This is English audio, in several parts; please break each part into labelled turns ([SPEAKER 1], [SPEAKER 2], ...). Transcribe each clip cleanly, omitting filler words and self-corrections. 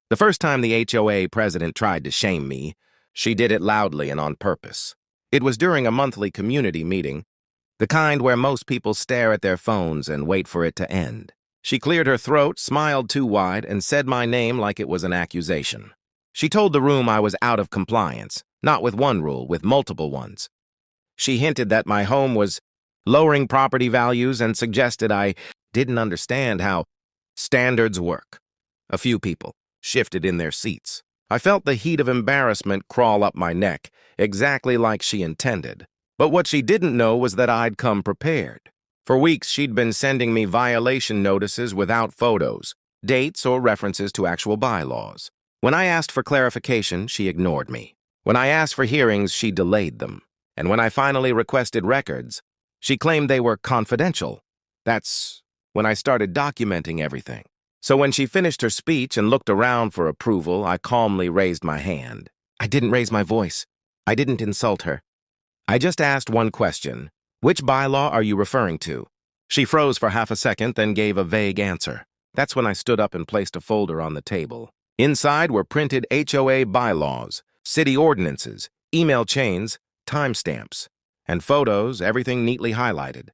[SPEAKER 1] The first time the HOA president tried to shame me, she did it loudly and on purpose. It was during a monthly community meeting, the kind where most people stare at their phones and wait for it to end. She cleared her throat, smiled too wide, and said my name like it was an accusation. She told the room I was out of compliance, not with one rule, with multiple ones. She hinted that my home was lowering property values and suggested I didn't understand how standards work. A few people shifted in their seats. I felt the heat of embarrassment crawl up my neck, exactly like she intended. But what she didn't know was that I'd come prepared. For weeks, she'd been sending me violation notices without photos, dates, or references to actual bylaws. When I asked for clarification, she ignored me. When I asked for hearings, she delayed them. And when I finally requested records, she claimed they were confidential. That's when I started documenting everything. So when she finished her speech and looked around for approval, I calmly raised my hand. I didn't raise my voice. I didn't insult her. I just asked one question. Which bylaw are you referring to? She froze for half a second, then gave a vague answer. That's when I stood up and placed a folder on the table. Inside were printed HOA bylaws, city ordinances, email chains, timestamps, and photos, everything neatly highlighted.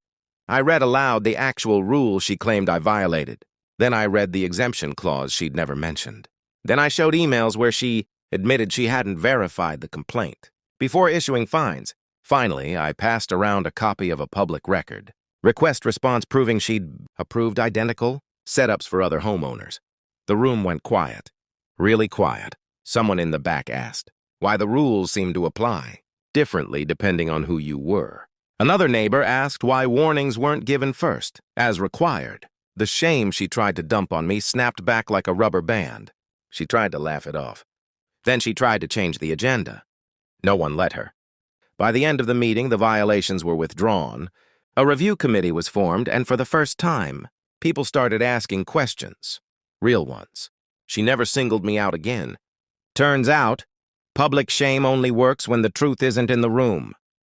[SPEAKER 1] I read aloud the actual rule she claimed I violated. Then I read the exemption clause she'd never mentioned. Then I showed emails where she admitted she hadn't verified the complaint. Before issuing fines, finally, I passed around a copy of a public record. Request response proving she'd approved identical setups for other homeowners. The room went quiet. Really quiet. Someone in the back asked why the rules seemed to apply differently depending on who you were. Another neighbor asked why warnings weren't given first, as required. The shame she tried to dump on me snapped back like a rubber band. She tried to laugh it off. Then she tried to change the agenda. No one let her. By the end of the meeting, the violations were withdrawn. A review committee was formed, and for the first time, people started asking questions. Real ones. She never singled me out again. Turns out, public shame only works when the truth isn't in the room.